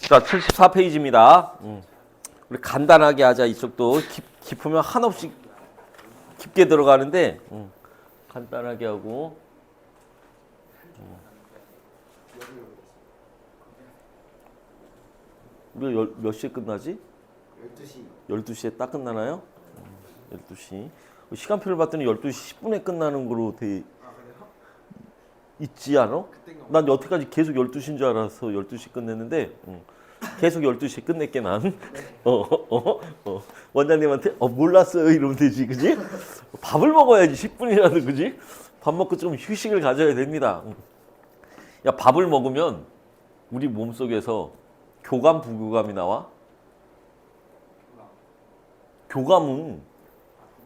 자, 74페이지입니다. 우리 간단하게 하자. 이쪽도 깊으면 한없이 깊게 들어가는데 간단하게 하고. 우리 몇 시에 끝나지? 12시에 딱 끝나나요? 12시. 시간표를 봤더니 12시 10분에 끝나는 거로 돼 있지 않아? 난 여태까지 계속 12시인 줄 알아서 12시 끝냈는데 계속 12시에 끝냈게 난. 원장님한테 몰랐어요 이러면 되지, 그지? 밥을 먹어야지 10분이라도, 그지? 밥 먹고 좀 휴식을 가져야 됩니다. 야, 밥을 먹으면 우리 몸속에서 교감, 부교감이 나와. 교감은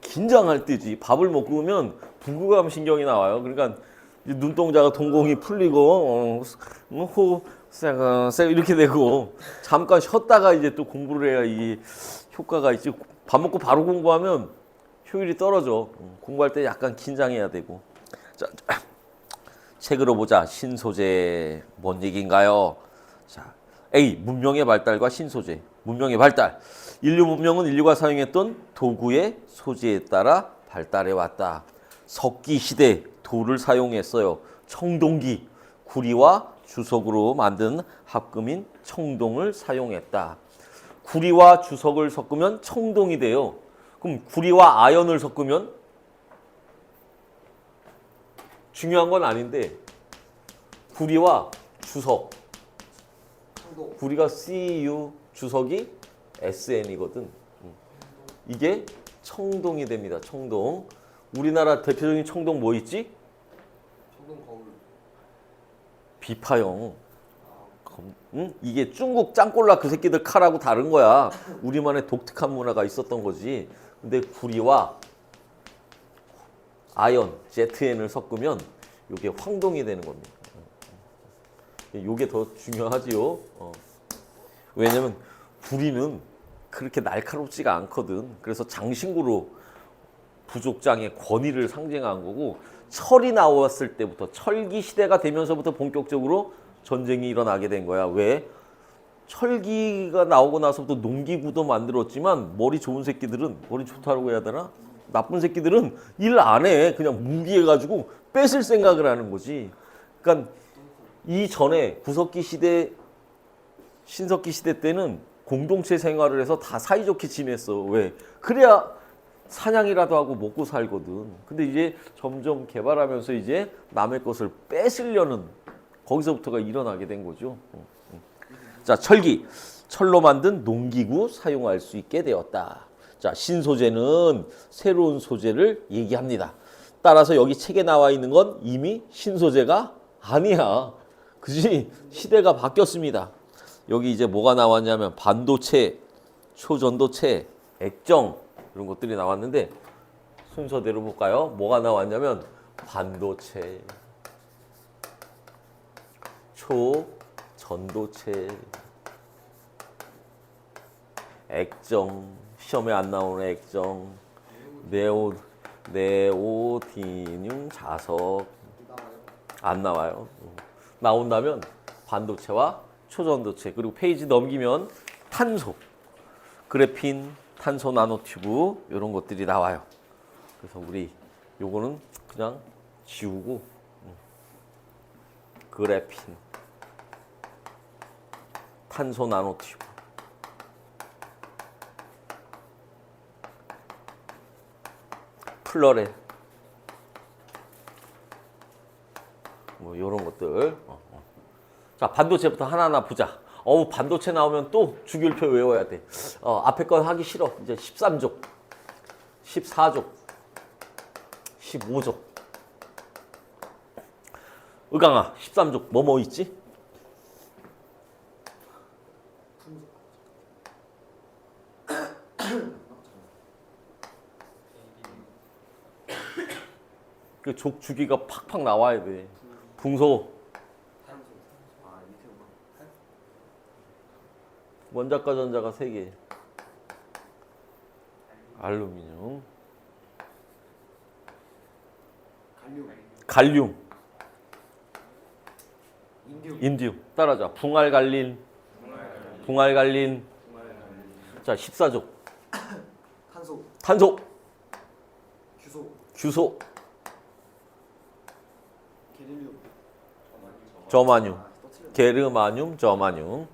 긴장할 때지. 밥을 먹으면 부교감 신경이 나와요. 그러니까 눈동자가 동공이 풀리고 호흡 쎄 이렇게 되고 잠깐 쉬었다가 이제 또 공부를 해야 이 효과가 있지. 밥 먹고 바로 공부하면 효율이 떨어져. 공부할 때 약간 긴장해야 되고. 자, 책으로 보자. 신소재 뭔 얘기인가요? 자, A. 문명의 발달과 신소재. 문명의 발달. 인류 문명은 인류가 사용했던 도구의 소재에 따라 발달해 왔다. 석기 시대 돌을 사용했어요. 청동기, 구리와 주석으로 만든 합금인 청동을 사용했다. 구리와 주석을 섞으면 청동이 돼요. 그럼 구리와 아연을 섞으면 중요한 건 아닌데 구리와 주석. 구리가 CU, 주석이 SN이거든. 이게 청동이 됩니다. 청동. 우리나라 대표적인 청동 뭐 있지? 청동 거울. 비파형. 이게 중국 짱꼴라 그 새끼들 칼하고 다른 거야. 우리만의 독특한 문화가 있었던 거지. 근데 구리와 아연, ZN을 섞으면 이게 황동이 되는 겁니다. 이게 더 중요하지요. 왜냐면 구리는 그렇게 날카롭지가 않거든. 그래서 장신구로 부족장의 권위를 상징한 거고, 철이 나왔을 때부터, 철기 시대가 되면서부터 본격적으로 전쟁이 일어나게 된 거야. 왜? 철기가 나오고 나서부터 농기구도 만들었지만 머리 좋은 새끼들은, 머리 좋다고 해야 되나? 나쁜 새끼들은 일 안 해. 그냥 무기해가지고 뺏을 생각을 하는 거지. 그러니까 이전에 구석기 시대, 신석기 시대 때는 공동체 생활을 해서 다 사이좋게 지냈어. 왜? 그래야 사냥이라도 하고 먹고 살거든. 근데 이제 점점 개발하면서 이제 남의 것을 뺏으려는, 거기서부터가 일어나게 된 거죠. 자, 철기. 철로 만든 농기구 사용할 수 있게 되었다. 자, 신소재는 새로운 소재를 얘기합니다. 따라서 여기 책에 나와 있는 건 이미 신소재가 아니야. 그지? 시대가 바뀌었습니다. 여기 이제 뭐가 나왔냐면 반도체, 초전도체, 액정 이런 것들이 나왔는데 순서대로 볼까요? 뭐가 나왔냐면 반도체, 초전도체, 액정, 시험에 안 나오는 액정, 네오디듐 자석 안 나와요. 나온다면 반도체와 초전도체, 그리고 페이지 넘기면 탄소, 그래핀, 탄소 나노튜브 이런 것들이 나와요. 그래서 우리 요거는 그냥 지우고 그래핀, 탄소 나노튜브, 플러렐 뭐 이런 것들. 자, 반도체부터 하나하나 보자. 반도체 나오면 또 주기율표 외워야 돼. 앞에 건 하기 싫어. 이제 13족, 14족, 15족. 의강아, 13족 뭐뭐 있지? 그 족 주기가 팍팍 나와야 돼. 붕소, 원자과 전자가 3개, 알루미늄, 갈륨, 인듐. 인듐. 따라하자. 붕알갈린, 붕알갈린. 자, 14족. 탄소. 탄소, 규소. 규소, 게릴륨. 저마뇽, 게르마늄, 저마뇽.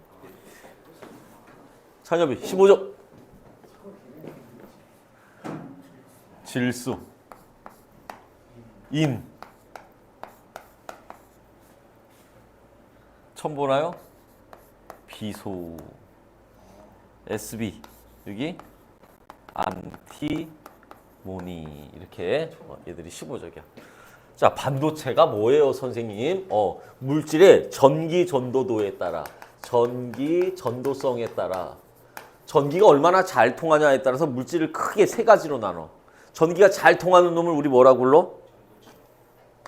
찬엽이 15족. 질소, 인. 처음 보나요? 비소, SB. 여기 안티모니. 이렇게 얘들이 15적이야. 자, 반도체가 뭐예요, 선생님? 물질의 전기 전도도에 따라, 전기 전도성에 따라, 전기가 얼마나 잘 통하냐에 따라서 물질을 크게 세 가지로 나눠. 전기가 잘 통하는 놈을 우리 뭐라고 불러?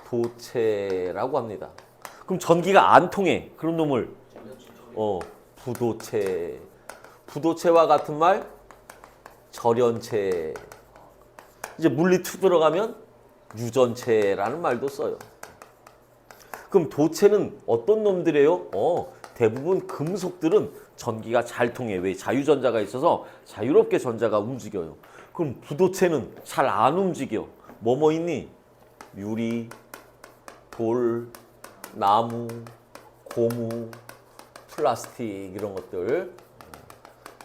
도체라고 합니다. 그럼 전기가 안 통해. 그런 놈을 부도체. 부도체와 같은 말 절연체. 이제 물리 2 들어가면 유전체라는 말도 써요. 그럼 도체는 어떤 놈들이에요? 대부분 금속들은 전기가 잘 통해. 왜? 자유전자가 있어서 자유롭게 전자가 움직여요. 그럼 부도체는 잘 안 움직여. 뭐뭐 있니? 유리, 돌, 나무, 고무, 플라스틱 이런 것들.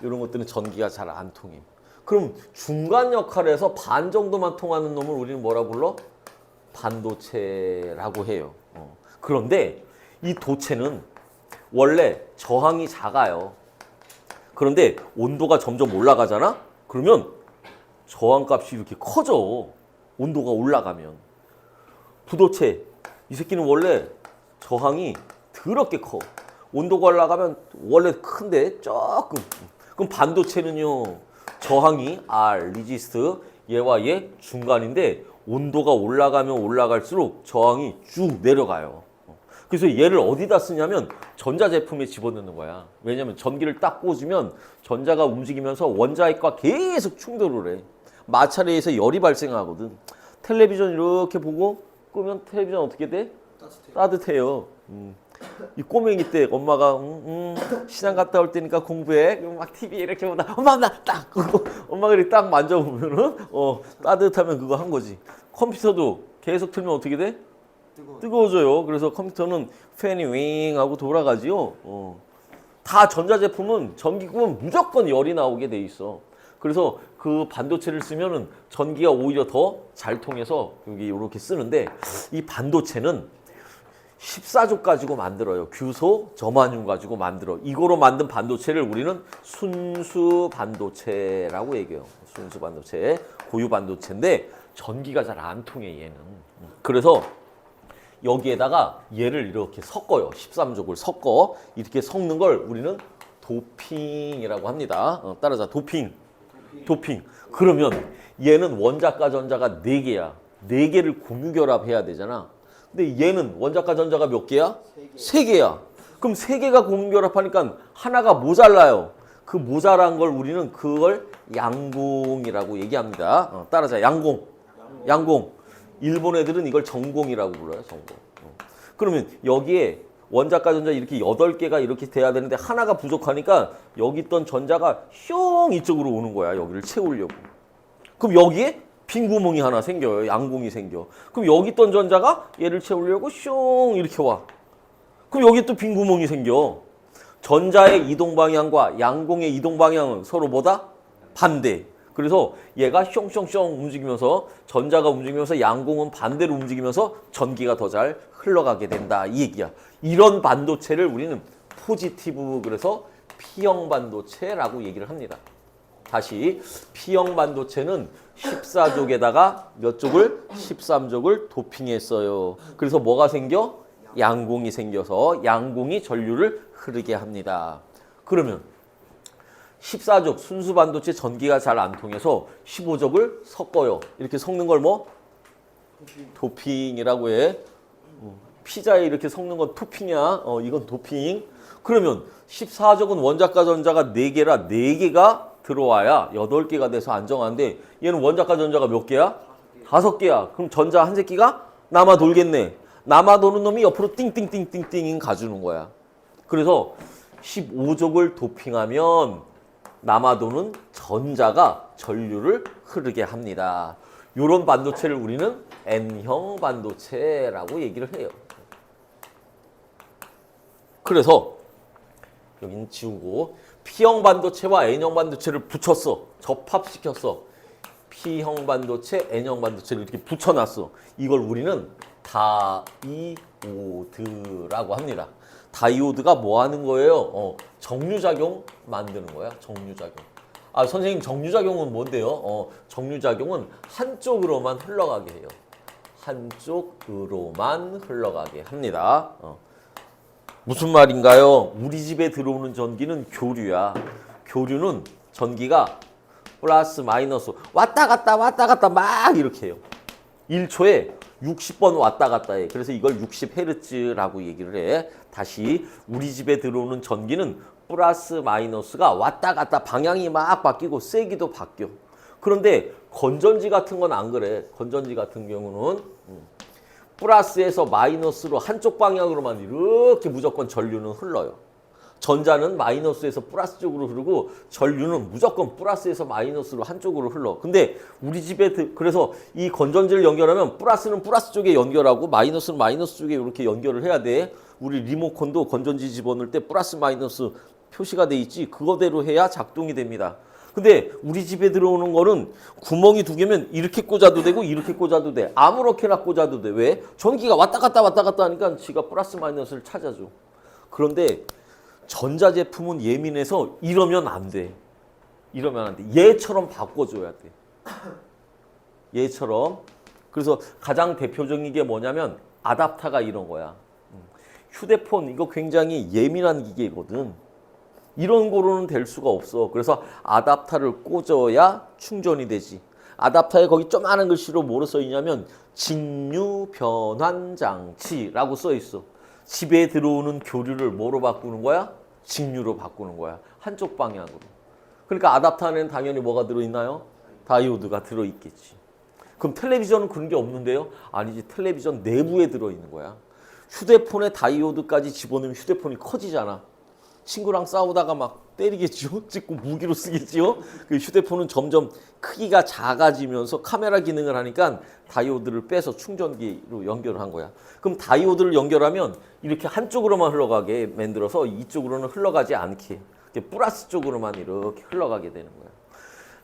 이런 것들은 전기가 잘 안 통해. 그럼 중간 역할에서 반 정도만 통하는 놈을 우리는 뭐라고 불러? 반도체라고 해요. 그런데 이 도체는 원래 저항이 작아요. 그런데 온도가 점점 올라가잖아? 그러면 저항값이 이렇게 커져. 온도가 올라가면. 부도체, 이 새끼는 원래 저항이 더럽게 커. 온도가 올라가면 원래 큰데 조금. 그럼 반도체는요, 저항이 R, 리지스트, 얘와 얘 중간인데 온도가 올라가면 올라갈수록 저항이 쭉 내려가요. 그래서 얘를 어디다 쓰냐면 전자제품에 집어넣는 거야. 왜냐면 전기를 딱 꽂으면 전자가 움직이면서 원자핵과 계속 충돌을 해. 마찰에서 열이 발생하거든. 텔레비전 이렇게 보고 끄면 텔레비전 어떻게 돼? 따뜻해요. 이 꼬맹이 때 엄마가 시장 갔다 올 때니까 공부해. 막 TV 이렇게 보다 엄마 나 딱 엄마가 이렇게 딱 만져보면은 따뜻하면 그거 한 거지. 컴퓨터도 계속 틀면 어떻게 돼? 뜨거워져요. 그래서 컴퓨터는 팬이 윙 하고 돌아가지요. 다 전자제품은 전기 끄면 무조건 열이 나오게 돼 있어. 그래서 그 반도체를 쓰면은 전기가 오히려 더 잘 통해서 여기 이렇게 쓰는데, 이 반도체는 14족 가지고 만들어요. 규소, 저마뇽 가지고 만들어. 이거로 만든 반도체를 우리는 순수 반도체라고 얘기해요. 순수 반도체, 고유 반도체인데 전기가 잘 안 통해 얘는. 그래서 여기에다가 얘를 이렇게 섞어요. 13족을 섞어. 이렇게 섞는 걸 우리는 도핑이라고 합니다. 따라자. 도핑. 그러면 얘는 원자과 전자가 4개야. 4개를 공유결합해야 되잖아. 근데 얘는 원자과 전자가 몇 개야? 3개야. 그럼 3개가 공유결합하니까 하나가 모자라요. 그 모자란 걸 우리는 그걸 양공이라고 얘기합니다. 따라자. 양공. 일본 애들은 이걸 전공이라고 불러요. 전공. 그러면 여기에 원자과 전자 이렇게 8개가 이렇게 돼야 되는데 하나가 부족하니까 여기 있던 전자가 슝 이쪽으로 오는 거야. 여기를 채우려고. 그럼 여기에 빈 구멍이 하나 생겨요. 양공이 생겨. 그럼 여기 있던 전자가 얘를 채우려고 슝 이렇게 와. 그럼 여기 또 빈 구멍이 생겨. 전자의 이동 방향과 양공의 이동 방향은 서로 뭐다? 반대. 그래서 얘가 슝슝슝 움직이면서 전자가 움직이면서 양공은 반대로 움직이면서 전기가 더 잘 흘러가게 된다. 이 얘기야. 이런 반도체를 우리는 포지티브, 그래서 P형 반도체라고 얘기를 합니다. 다시 P형 반도체는 14족에다가 몇 족을? 13족을 도핑했어요. 그래서 뭐가 생겨? 양공이 생겨서 양공이 전류를 흐르게 합니다. 그러면 14족 순수 반도체 전기가 잘 안 통해서 15족을 섞어요. 이렇게 섞는 걸 뭐? 도핑이라고 해. 피자에 이렇게 섞는 건 토핑이야. 이건 도핑. 그러면 14족은 원자과 전자가 4개라 4개가 들어와야 8개가 돼서 안정화인데 얘는 원자과 전자가 몇 개야? 5개야. 그럼 전자 한 새끼가 남아 돌겠네. 남아 도는 놈이 옆으로 띵띵띵띵띵 가주는 거야. 그래서 15족을 도핑하면 남아 도는 전자가 전류를 흐르게 합니다. 이런 반도체를 우리는 N형 반도체라고 얘기를 해요. 그래서 여기는 지우고 P형 반도체와 N형 반도체를 붙였어. 접합시켰어. P형 반도체, N형 반도체를 이렇게 붙여놨어. 이걸 우리는 다이오드라고 합니다. 다이오드가 뭐 하는 거예요? 정류작용 만드는 거야. 정류작용. 아, 선생님, 정류작용은 뭔데요? 정류작용은 한쪽으로만 흘러가게 해요. 한쪽으로만 흘러가게 합니다. 무슨 말인가요? 우리 집에 들어오는 전기는 교류야. 교류는 전기가 플러스 마이너스 왔다 갔다 막 이렇게 해요. 1초에 60번 왔다 갔다 해. 그래서 이걸 60Hz라고 얘기를 해. 다시 우리 집에 들어오는 전기는 플러스 마이너스가 왔다 갔다 방향이 막 바뀌고 세기도 바뀌어. 그런데 건전지 같은 건 안 그래. 건전지 같은 경우는 플러스에서 마이너스로 한쪽 방향으로만 이렇게 무조건 전류는 흘러요. 전자는 마이너스에서 플러스 쪽으로 흐르고 전류는 무조건 플러스에서 마이너스로 한쪽으로 흘러. 근데 우리 집에 그래서 이 건전지를 연결하면 플러스는 플러스 쪽에 연결하고 마이너스는 마이너스 쪽에 이렇게 연결을 해야 돼. 우리 리모컨도 건전지 집어넣을 때 플러스 마이너스 표시가 돼 있지. 그거대로 해야 작동이 됩니다. 근데 우리 집에 들어오는 거는 구멍이 두 개면 이렇게 꽂아도 되고 이렇게 꽂아도 돼. 아무렇게나 꽂아도 돼. 왜? 전기가 왔다 갔다 하니까 지가 플러스 마이너스를 찾아줘. 그런데 전자제품은 예민해서 이러면 안 돼. 이러면 안 돼. 얘처럼 바꿔줘야 돼. 얘처럼. 그래서 가장 대표적인 게 뭐냐면 아답타가 이런 거야. 휴대폰 이거 굉장히 예민한 기계거든. 이런 거로는 될 수가 없어. 그래서 아답타를 꽂아야 충전이 되지. 아답타에 거기 조그마한 글씨로 뭐로 써 있냐면 직류 변환 장치라고 써 있어. 집에 들어오는 교류를 뭐로 바꾸는 거야? 직류로 바꾸는 거야. 한쪽 방향으로. 그러니까 아답터 안에는 당연히 뭐가 들어있나요? 다이오드가 들어있겠지. 그럼 텔레비전은 그런 게 없는데요? 아니지. 텔레비전 내부에 들어있는 거야. 휴대폰에 다이오드까지 집어넣으면 휴대폰이 커지잖아. 친구랑 싸우다가 막 때리겠죠? 찍고 무기로 쓰겠지요? 그 휴대폰은 점점 크기가 작아지면서 카메라 기능을 하니까 다이오드를 빼서 충전기로 연결을 한 거야. 그럼 다이오드를 연결하면 이렇게 한쪽으로만 흘러가게 만들어서 이쪽으로는 흘러가지 않게 플러스 쪽으로만 이렇게 흘러가게 되는 거야.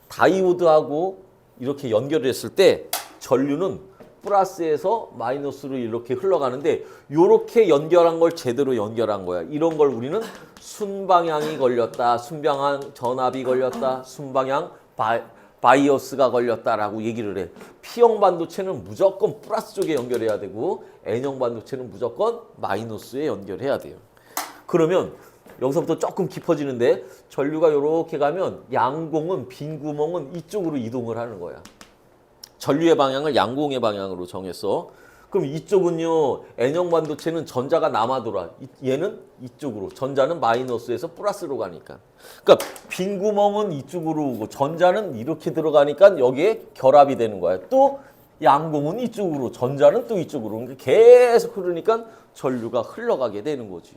다이오드하고 이렇게 연결을 했을 때 전류는 플러스에서 마이너스로 이렇게 흘러가는데 이렇게 연결한 걸 제대로 연결한 거야. 이런 걸 우리는 순방향이 걸렸다. 순방향 전압이 걸렸다. 순방향 바이어스가 걸렸다라고 얘기를 해. P형 반도체는 무조건 플러스 쪽에 연결해야 되고 N형 반도체는 무조건 마이너스에 연결해야 돼요. 그러면 여기서부터 조금 깊어지는데 전류가 이렇게 가면 양공은 빈 구멍은 이쪽으로 이동을 하는 거야. 전류의 방향을 양공의 방향으로 정했어. 그럼 이쪽은요. N형 반도체는 전자가 남아 돌아. 얘는 이쪽으로. 전자는 마이너스에서 플러스로 가니까. 그러니까 빈 구멍은 이쪽으로 오고 전자는 이렇게 들어가니까 여기에 결합이 되는 거야. 또 양공은 이쪽으로. 전자는 또 이쪽으로. 그러니까 계속 흐르니까 전류가 흘러가게 되는 거지.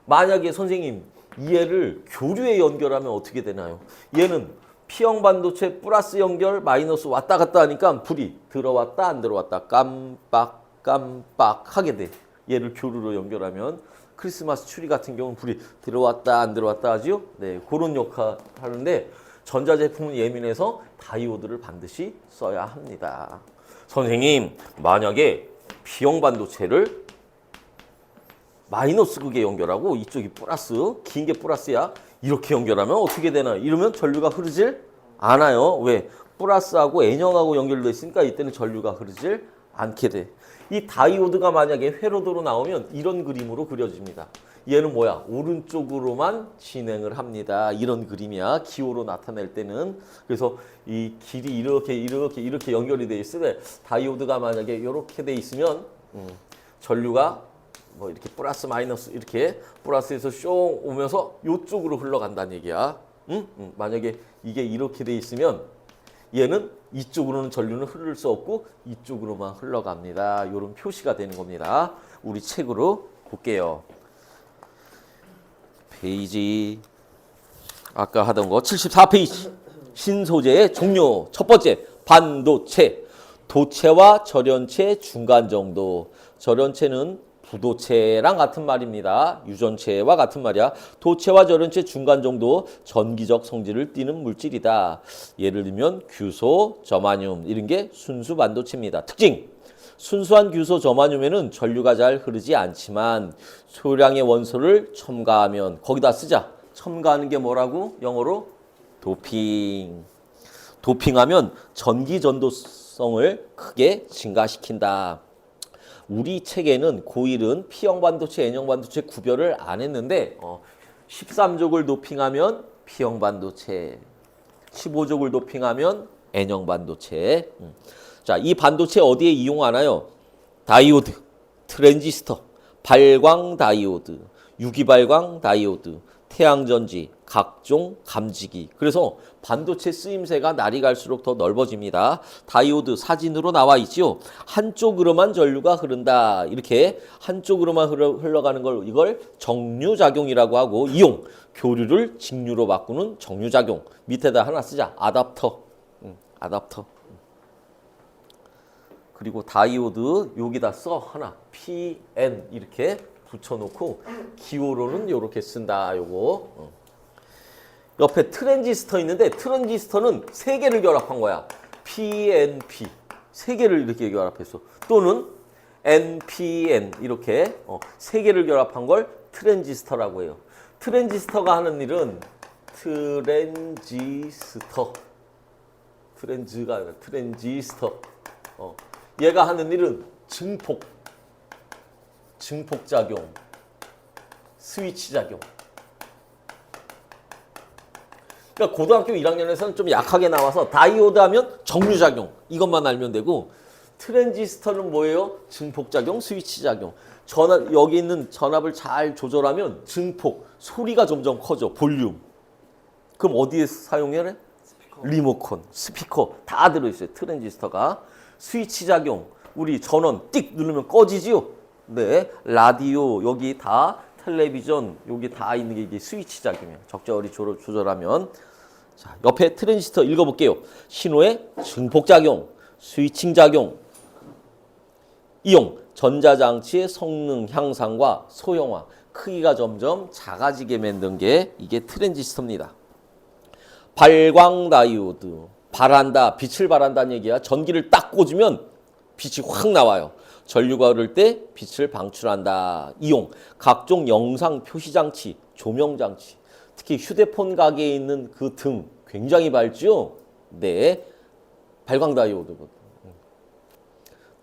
만약에 선생님 얘를 교류에 연결하면 어떻게 되나요? 얘는 P형 반도체 플러스 연결 마이너스 왔다 갔다 하니까 불이 들어왔다 안 들어왔다 깜빡 하게 돼. 얘를 교류로 연결하면 크리스마스 추리 같은 경우는 불이 들어왔다 안 들어왔다 하지요. 네, 그런 역할 하는데 전자제품은 예민해서 다이오드를 반드시 써야 합니다. 선생님 만약에 P형 반도체를 마이너스 극에 연결하고 이쪽이 플러스 긴 게 플러스야. 이렇게 연결하면 어떻게 되나? 이러면 전류가 흐르질 않아요. 왜? 플러스하고 N형하고 연결되어 있으니까 이때는 전류가 흐르질 않게 돼. 이 다이오드가 만약에 회로도로 나오면 이런 그림으로 그려집니다. 얘는 뭐야? 오른쪽으로만 진행을 합니다. 이런 그림이야. 기호로 나타낼 때는. 그래서 이 길이 이렇게 연결이 돼 있을 때 다이오드가 만약에 이렇게 돼 있으면 전류가 뭐 이렇게 플러스 마이너스 이렇게 플러스에서 숑 오면서 이쪽으로 흘러간다는 얘기야. 만약에 이게 이렇게 돼 있으면 얘는 이쪽으로는 전류는 흐를 수 없고 이쪽으로만 흘러갑니다. 이런 표시가 되는 겁니다. 우리 책으로 볼게요. 페이지 아까 하던 거 74페이지. 신소재의 종류. 첫 번째, 반도체. 도체와 절연체 중간 정도. 절연체는 부도체랑 같은 말입니다. 유전체와 같은 말이야. 도체와 절연체 중간 정도 전기적 성질을 띠는 물질이다. 예를 들면 규소, 저마늄 이런 게 순수 반도체입니다. 특징! 순수한 규소, 저마늄에는 전류가 잘 흐르지 않지만 소량의 원소를 첨가하면 거기다 쓰자. 첨가하는 게 뭐라고? 영어로 도핑. 도핑하면 전기 전도성을 크게 증가시킨다. 우리 책에는 고1은 P형 반도체, N형 반도체 구별을 안 했는데 13족을 도핑하면 P형 반도체, 15족을 도핑하면 N형 반도체. 자, 이 반도체 어디에 이용하나요? 다이오드, 트랜지스터, 발광 다이오드, 유기발광 다이오드, 태양전지, 각종 감지기. 그래서 반도체 쓰임새가 날이 갈수록 더 넓어집니다. 다이오드 사진으로 나와 있지요. 한쪽으로만 전류가 흐른다. 이렇게 한쪽으로만 흘러가는 걸 이걸 정류작용이라고 하고 이용, 교류를 직류로 바꾸는 정류작용. 밑에다 하나 쓰자. 아답터. 아답터. 그리고 다이오드 여기다 써 하나. PN 이렇게 붙여놓고 기호로는 이렇게 쓴다. 요거. 옆에 트랜지스터 있는데 트랜지스터는 세 개를 결합한 거야. PNP 세 개를 이렇게 결합했어. 또는 NPN 이렇게 세 개를 결합한 걸 트랜지스터라고 해요. 트랜지스터가 하는 일은 트랜지가 아니라 트랜지스터. 얘가 하는 일은 증폭작용, 스위치 작용. 그러니까 고등학교 1학년에서는 좀 약하게 나와서 다이오드 하면 정류작용 이것만 알면 되고 트랜지스터는 뭐예요? 증폭작용, 스위치작용. 여기 있는 전압을 잘 조절하면 증폭, 소리가 점점 커져, 볼륨. 그럼 어디에 사용해? 리모컨, 스피커 다 들어있어요. 트랜지스터가. 스위치작용, 우리 전원 띡 누르면 꺼지지요? 네, 라디오 여기 다 텔레비전 여기 다 있는 게 이게 스위치 작용이에요. 적절히 조절하면. 자, 옆에 트랜지스터 읽어볼게요. 신호의 증폭작용, 스위칭 작용, 이용, 전자장치의 성능 향상과 소형화, 크기가 점점 작아지게 만든 게 이게 트랜지스터입니다. 발광 다이오드, 발한다, 빛을 발한다는 얘기야. 전기를 딱 꽂으면 빛이 확 나와요. 전류가 흐를 때 빛을 방출한다. 이용, 각종 영상 표시장치, 조명장치. 특히 휴대폰 가게에 있는 그 등 굉장히 밝죠? 네, 발광 다이오드거든.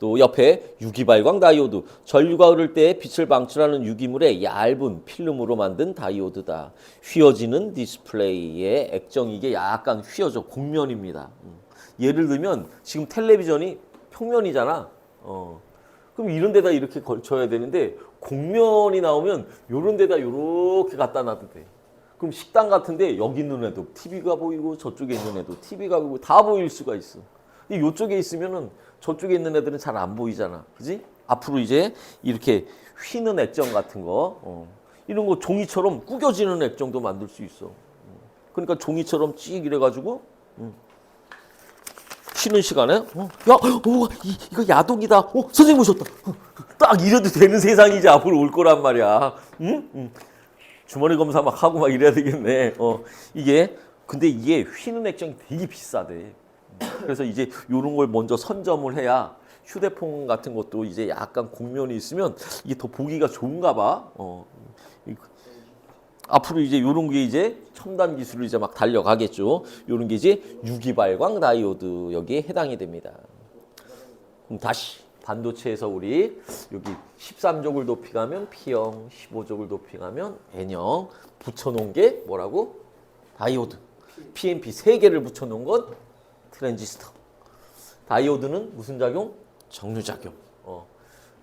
또 옆에 유기발광 다이오드. 전류가 흐를 때 빛을 방출하는 유기물의 얇은 필름으로 만든 다이오드다. 휘어지는 디스플레이의 액정이 이게 약간 휘어져. 곡면입니다. 예를 들면 지금 텔레비전이 평면이잖아. 그럼 이런 데다 이렇게 걸쳐야 되는데 곡면이 나오면 요런 데다 요렇게 갖다 놔도 돼. 그럼 식당 같은데 여기 있는 애도 TV가 보이고 저쪽에 있는 애도 TV가 보이고 다 보일 수가 있어. 근데 요쪽에 있으면은 저쪽에 있는 애들은 잘 안 보이잖아. 그지? 앞으로 이제 이렇게 휘는 액정 같은 거 이런 거 종이처럼 구겨지는 액정도 만들 수 있어. 그러니까 종이처럼 찍 이래가지고 쉬는 시간에 이거 야동이다. 선생님 오셨다. 딱 이래도 되는 세상이 이제 앞으로 올 거란 말이야. 주머니 검사 막 하고 막 이래야 되겠네. 근데 이게 휘는 액정이 되게 비싸대. 그래서 이제 이런 걸 먼저 선점을 해야 휴대폰 같은 것도 이제 약간 곡면이 있으면 이게 더 보기가 좋은가 봐. 앞으로 이제 이런 게 이제 첨단 기술을 이제 막 달려가겠죠. 이런 게 이제 유기발광 다이오드 여기에 해당이 됩니다. 그럼 다시 반도체에서 우리 여기 13족을 도핑하면 P형, 15족을 도핑하면 N형 붙여놓은 게 뭐라고? 다이오드. PNP 3개를 붙여놓은 건 트랜지스터. 다이오드는 무슨 작용? 정류작용.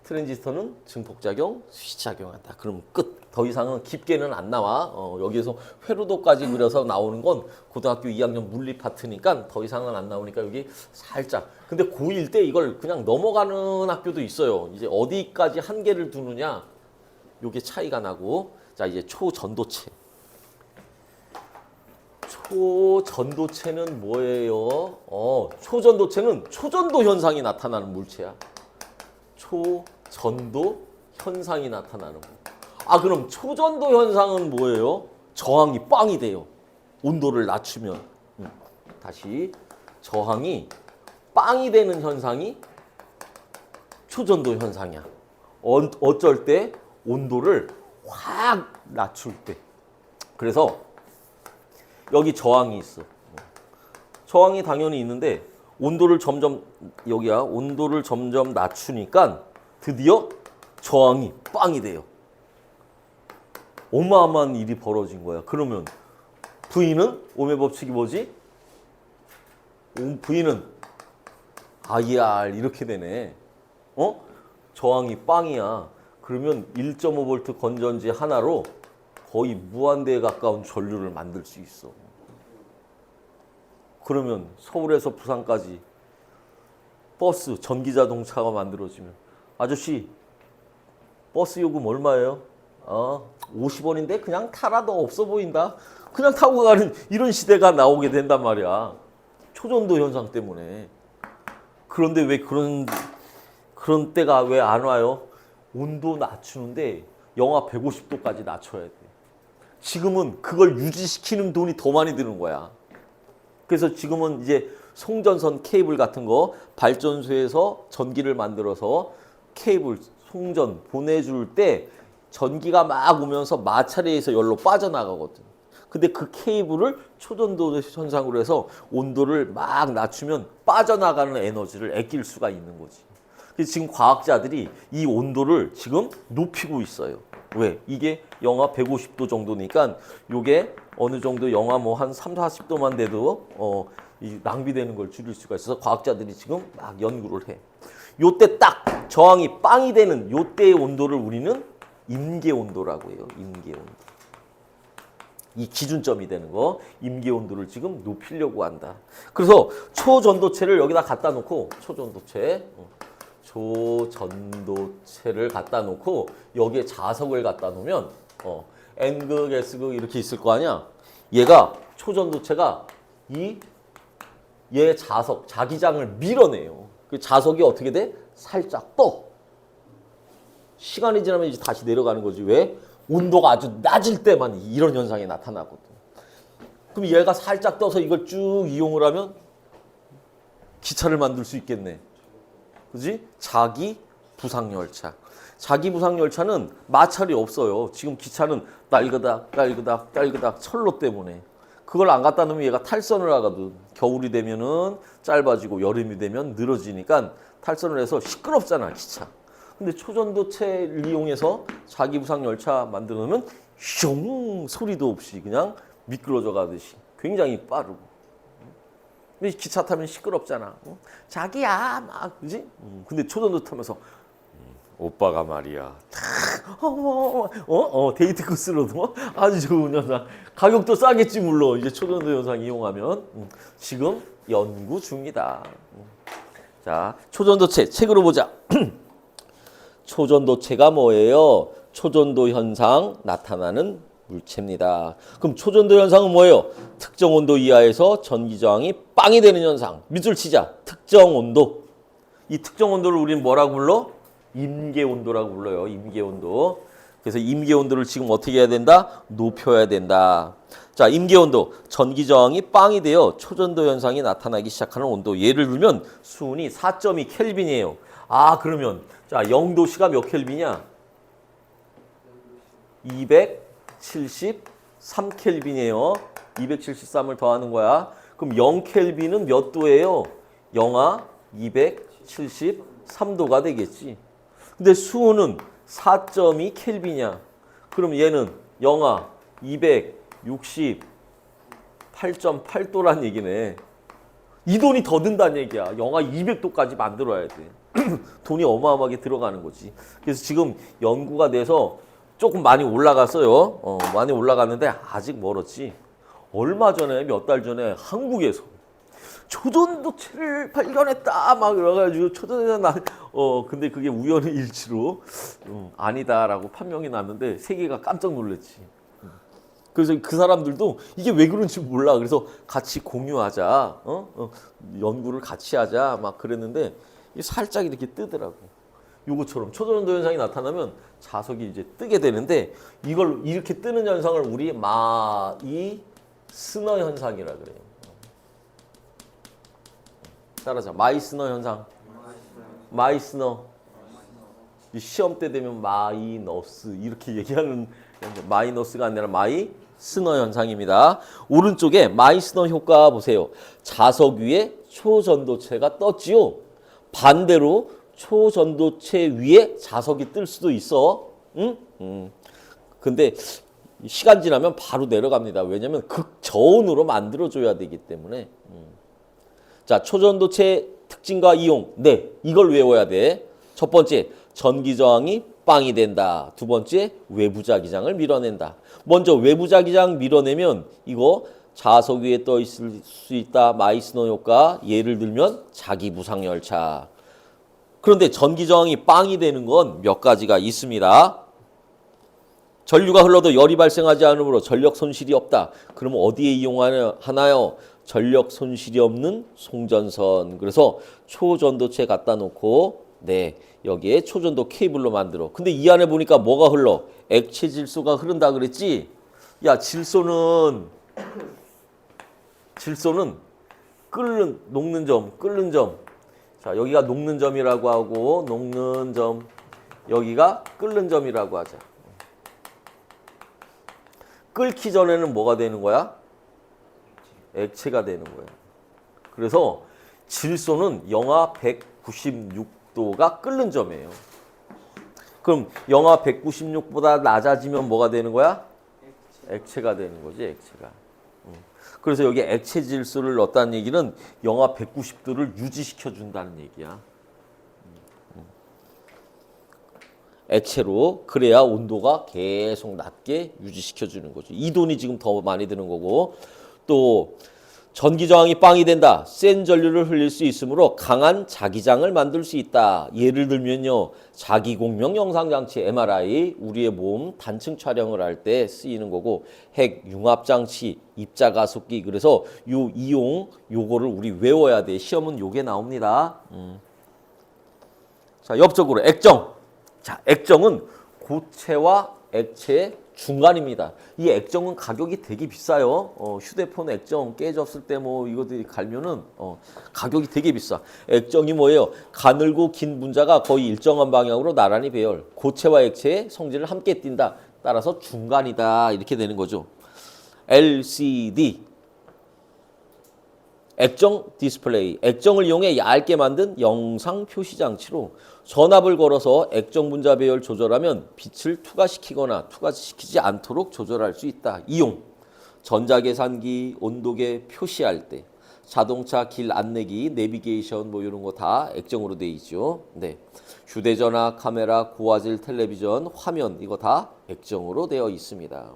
트랜지스터는 증폭작용, 스위치 작용한다. 그럼 끝. 더 이상은 깊게는 안 나와. 여기에서 회로도까지 그려서 나오는 건 고등학교 2학년 물리 파트니까 더 이상은 안 나오니까 여기 살짝. 근데 고1 때 이걸 그냥 넘어가는 학교도 있어요. 이제 어디까지 한계를 두느냐, 요게 차이가 나고. 자, 이제 초전도체. 초전도체는 뭐예요? 초전도체는 초전도 현상이 나타나는 물체야. 초전도 현상이 나타나는 거. 그럼 초전도 현상은 뭐예요? 저항이 빵이 돼요. 온도를 낮추면. 다시 저항이 빵이 되는 현상이 초전도 현상이야. 어쩔 때? 온도를 확 낮출 때. 그래서 여기 저항이 있어. 저항이 당연히 있는데 온도를 점점 온도를 점점 낮추니까 드디어 저항이 빵이 돼요. 어마어마한 일이 벌어진 거야. 그러면 V는 ohm의 법칙이 뭐지? V는 IR 이렇게 되네. 저항이 빵이야. 그러면 1.5V 건전지 하나로 거의 무한대에 가까운 전류를 만들 수 있어. 그러면 서울에서 부산까지 버스, 전기자동차가 만들어지면 아저씨 버스 요금 얼마예요? 50원인데 그냥 타라도 없어 보인다. 그냥 타고 가는 이런 시대가 나오게 된단 말이야. 초전도 현상 때문에. 그런데 왜 그런 때가 왜 안 와요? 온도 낮추는데 영하 150도까지 낮춰야 돼. 지금은 그걸 유지시키는 돈이 더 많이 드는 거야. 그래서 지금은 이제 송전선 케이블 같은 거 발전소에서 전기를 만들어서 케이블 송전 보내줄 때 전기가 막 오면서 마찰에서 열로 빠져나가거든. 근데 그 케이블을 초전도 현상으로 해서 온도를 막 낮추면 빠져나가는 에너지를 아낄 수가 있는 거지. 그래서 지금 과학자들이 이 온도를 지금 높이고 있어요. 왜? 이게 영하 150도 정도니까 요게 어느 정도 영하 뭐 한 3, 40도만 돼도 이 낭비되는 걸 줄일 수가 있어서 과학자들이 지금 막 연구를 해. 요때 딱 저항이 빵이 되는 요때의 온도를 우리는 임계 온도라고 해요. 임계 온도. 이 기준점이 되는 거, 임계 온도를 지금 높이려고 한다. 그래서 초전도체를 여기다 갖다 놓고 초전도체를 갖다 놓고 여기에 자석을 갖다 놓으면 N극, S극 이렇게 있을 거 아니야. 얘가 초전도체가 얘 자석, 자기장을 밀어내요. 그 자석이 어떻게 돼? 살짝 떠. 시간이 지나면 이제 다시 내려가는 거지. 왜? 온도가 아주 낮을 때만 이런 현상이 나타나거든. 그럼 얘가 살짝 떠서 이걸 쭉 이용을 하면 기차를 만들 수 있겠네. 그지? 자기 부상열차. 자기 부상열차는 마찰이 없어요. 지금 기차는 딸그닥 철로 때문에. 그걸 안 갖다 놓으면 얘가 탈선을 하거든. 겨울이 되면은 짧아지고 여름이 되면 늘어지니까 탈선을 해서 시끄럽잖아, 기차. 근데 초전도체를 이용해서 자기 부상열차 만들어 놓으면 슝 소리도 없이 그냥 미끄러져 가듯이 굉장히 빠르고. 근데 기차 타면 시끄럽잖아. 자기야 막 그지? 근데 초전도 타면서 오빠가 말이야. 데이트 코스로도 아주 좋은 현상. 가격도 싸겠지 물론. 이제 초전도 현상 이용하면 지금 연구 중이다. 자, 초전도체 책으로 보자. 초전도체가 뭐예요? 초전도 현상 나타나는 물체입니다. 그럼 초전도 현상은 뭐예요? 특정 온도 이하에서 전기 저항이 빵이 되는 현상. 밑줄 치자. 특정 온도. 이 특정 온도를 우리는 뭐라고 불러? 임계 온도라고 불러요. 임계 온도. 그래서 임계 온도를 지금 어떻게 해야 된다? 높여야 된다. 자, 임계 온도. 전기 저항이 빵이 되어 초전도 현상이 나타나기 시작하는 온도. 예를 들면 수온이 4.2 켈빈이에요. 그러면 자, 0도씨가 몇 켈빈이야? 273 켈빈이에요. 273을 더하는 거야. 그럼 0 켈빈은 몇 도예요? 영하 273도가 되겠지. 근데 수온은 4.2 켈빈이야. 그럼 얘는 영하 268.8도란 얘기네. 이 돈이 더 든다는 얘기야. 영하 200도까지 만들어야 돼. 돈이 어마어마하게 들어가는 거지. 그래서 지금 연구가 돼서 조금 많이 올라갔어요. 많이 올라갔는데 아직 멀었지. 얼마 전에 몇 달 전에 한국에서 초전도체를 발견했다 막 이래가지고 초전도체 근데 그게 우연의 일치로 아니다라고 판명이 났는데 세계가 깜짝 놀랐지. 그래서 그 사람들도 이게 왜 그런지 몰라. 그래서 같이 공유하자, 연구를 같이 하자 막 그랬는데 이게 살짝 이렇게 뜨더라고. 요거처럼 초전도 현상이 나타나면 자석이 이제 뜨게 되는데 이걸 이렇게 뜨는 현상을 우리 마이스너 현상이라 그래요. 따라서 마이스너 현상. 마이스너. 시험 때 되면 마이너스 이렇게 얘기하는 마이너스가 아니라 마이스너 현상입니다. 오른쪽에 마이스너 효과 보세요. 자석 위에 초전도체가 떴지요. 반대로 초전도체 위에 자석이 뜰 수도 있어. 응? 근데 시간 지나면 바로 내려갑니다. 왜냐하면 극저온으로 만들어줘야 되기 때문에. 자, 초전도체 특징과 이용. 네, 이걸 외워야 돼. 첫 번째, 전기 저항이 빵이 된다. 두 번째, 외부 자기장을 밀어낸다. 먼저 외부 자기장 밀어내면 이거 자석 위에 떠 있을 수 있다. 마이스너 효과. 예를 들면 자기 부상 열차. 그런데 전기 저항이 빵이 되는 건 몇 가지가 있습니다. 전류가 흘러도 열이 발생하지 않으므로 전력 손실이 없다. 그러면 어디에 이용하나요? 전력 손실이 없는 송전선. 그래서 초전도체 갖다 놓고 네, 여기에 초전도 케이블로 만들어. 근데 이 안에 보니까 뭐가 흘러? 액체 질소가 흐른다 그랬지? 야, 질소는 녹는 점, 끓는 점. 자, 여기가 녹는 점이라고 하고 녹는 점, 여기가 끓는 점이라고 하자. 끓기 전에는 뭐가 되는 거야? 액체가 되는 거야. 그래서 질소는 영하 196도가 끓는 점이에요. 그럼 영하 196보다 낮아지면 뭐가 되는 거야? 액체가 되는 거지, 액체가. 그래서 여기 액체 질소를 넣었다는 얘기는 영하 190도를 유지시켜 준다는 얘기야. 액체로 그래야 온도가 계속 낮게 유지시켜 주는 거죠. 이 돈이 지금 더 많이 드는 거고 또 전기 저항이 빵이 된다. 센 전류를 흘릴 수 있으므로 강한 자기장을 만들 수 있다. 예를 들면요. 자기공명 영상장치 MRI 우리의 몸 단층 촬영을 할 때 쓰이는 거고 핵 융합장치 입자가속기 그래서 요 이용 요거를 우리 외워야 돼. 시험은 요게 나옵니다. 자, 옆쪽으로 액정. 자, 액정은 고체와 액체의 중간입니다. 이 액정은 가격이 되게 비싸요. 휴대폰 액정 깨졌을 때 뭐 이것들이 갈면은 가격이 되게 비싸. 액정이 뭐예요? 가늘고 긴 분자가 거의 일정한 방향으로 나란히 배열. 고체와 액체의 성질을 함께 띈다. 따라서 중간이다. 이렇게 되는 거죠. LCD. 액정 디스플레이. 액정을 이용해 얇게 만든 영상 표시 장치로 전압을 걸어서 액정 분자 배열 조절하면 빛을 투과시키거나 투과시키지 않도록 조절할 수 있다. 이용. 전자계산기, 온도계 표시할 때, 자동차 길 안내기, 내비게이션 뭐 이런 거 다 액정으로 돼 있죠. 네. 휴대전화, 카메라, 고화질 텔레비전, 화면 이거 다 액정으로 되어 있습니다.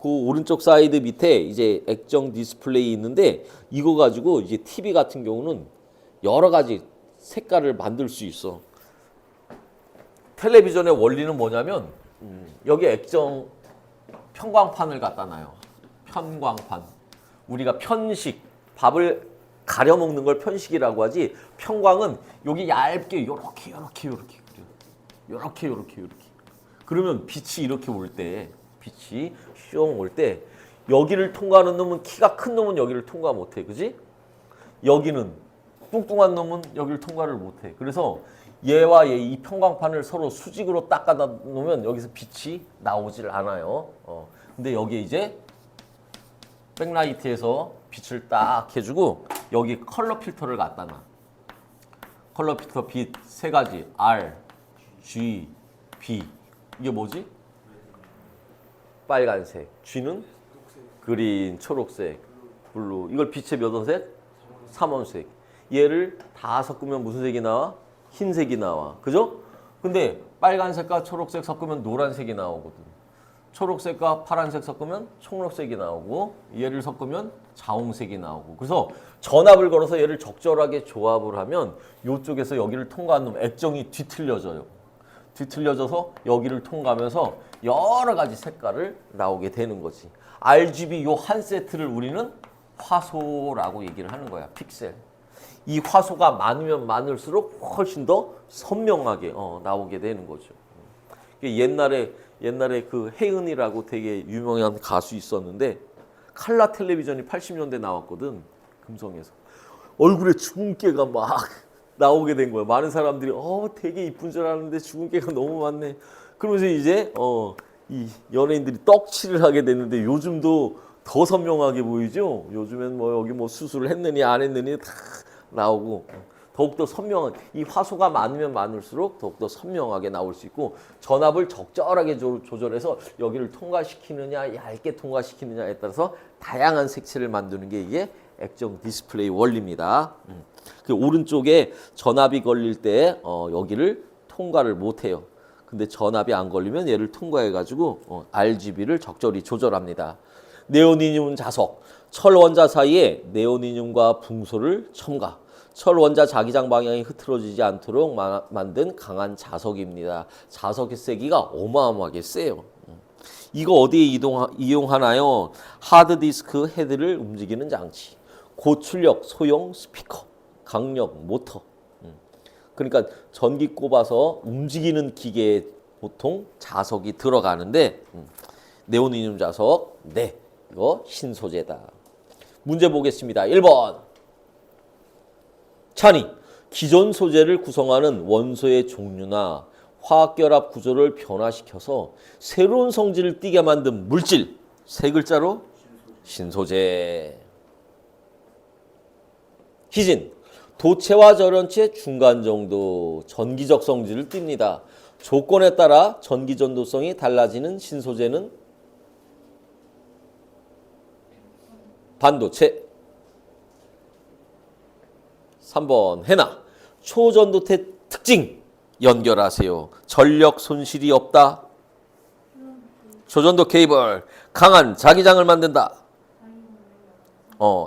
그 오른쪽 사이드 밑에 이제 액정 디스플레이 있는데 이거 가지고 이제 TV 같은 경우는 여러 가지 색깔을 만들 수 있어. 텔레비전의 원리는 뭐냐면 여기 액정 편광판을 갖다 놔요. 편광판. 우리가 편식, 밥을 가려 먹는 걸 편식이라고 하지. 편광은 여기 얇게 요렇게 그려. 요렇게. 그러면 빛이 이렇게 올 때, 빛이 슝 올 때 여기를 통과하는 놈은 키가 큰 놈은 여기를 통과 못해. 그지? 여기는 뚱뚱한 놈은 여기를 통과를 못해. 그래서 얘와 얘 이 편광판을 서로 수직으로 닦아 놓으면 여기서 빛이 나오질 않아요. 근데 여기에 이제 백라이트에서 빛을 딱 해주고 여기 컬러 필터를 갖다 놔. 컬러 필터 빛 세 가지 R, G, B. 이게 뭐지? 빨간색. G는 그린, 초록색, 블루. 이걸 빛의 몇 원색? 3원색. 얘를 다 섞으면 무슨 색이 나와? 흰색이 나와. 그죠? 근데 빨간색과 초록색 섞으면 노란색이 나오거든. 초록색과 파란색 섞으면 청록색이 나오고 얘를 섞으면 자홍색이 나오고 그래서 전압을 걸어서 얘를 적절하게 조합을 하면 이쪽에서 여기를 통과한 놈 액정이 뒤틀려져요. 뒤틀려져서 여기를 통과하면서 여러 가지 색깔을 나오게 되는 거지. RGB 요 한 세트를 우리는 화소라고 얘기를 하는 거야. 픽셀. 이 화소가 많으면 많을수록 훨씬 더 선명하게 나오게 되는 거죠. 옛날에 그 혜은이라고 되게 유명한 가수 있었는데 칼라 텔레비전이 80년대 나왔거든. 금성에서. 얼굴에 주근깨가 막 나오게 된 거야. 많은 사람들이 되게 이쁜 줄 알았는데 주근깨가 너무 많네. 그러면서 이제 이 연예인들이 떡칠을 하게 됐는데 요즘도 더 선명하게 보이죠. 요즘엔 뭐 여기 뭐 수술을 했느니 안 했느니 다 나오고 더욱더 선명한 이 화소가 많으면 많을수록 더욱더 선명하게 나올 수 있고 전압을 적절하게 조절해서 여기를 통과시키느냐 얇게 통과시키느냐에 따라서 다양한 색채를 만드는 게 이게 액정 디스플레이 원리입니다. 그 오른쪽에 전압이 걸릴 때 여기를 통과를 못해요. 근데 전압이 안 걸리면 얘를 통과해가지고 RGB를 적절히 조절합니다. 네오니듐 자석, 철 원자 사이에 네오니듐과 붕소를 첨가. 철 원자 자기장 방향이 흐트러지지 않도록 만든 강한 자석입니다. 자석의 세기가 어마어마하게 세요. 이거 어디에 이용하나요? 하드디스크 헤드를 움직이는 장치, 고출력 소형 스피커, 강력 모터. 그러니까 전기 꼽아서 움직이는 기계에 보통 자석이 들어가는데 네오니듐 자석, 네, 이거 신소재다. 문제 보겠습니다. 1번. 찬이, 기존 소재를 구성하는 원소의 종류나 화학결합 구조를 변화시켜서 새로운 성질을 띠게 만든 물질. 세 글자로 신소재. 희진, 도체와 절연체 중간 정도 전기적 성질을 띱니다. 조건에 따라 전기 전도성이 달라지는 신소재는 반도체. 3번 해나, 초전도체 특징 연결하세요. 전력 손실이 없다. 초전도 케이블, 강한 자기장을 만든다.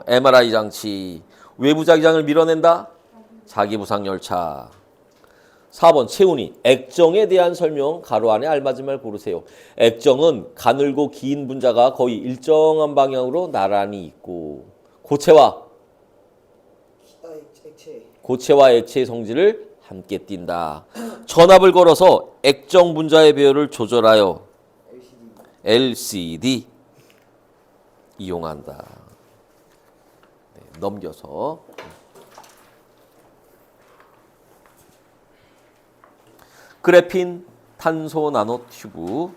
MRI 장치, 외부 자기장을 밀어낸다. 자기부상 열차. 4번 채훈이, 액정에 대한 설명 가로 안에 알맞은 말 고르세요. 액정은 가늘고 긴 분자가 거의 일정한 방향으로 나란히 있고 고체와 액체의 성질을 함께 띈다. 전압을 걸어서 액정 분자의 배열을 조절하여 LCD 이용한다. 네, 넘겨서 그래핀 탄소 나노 튜브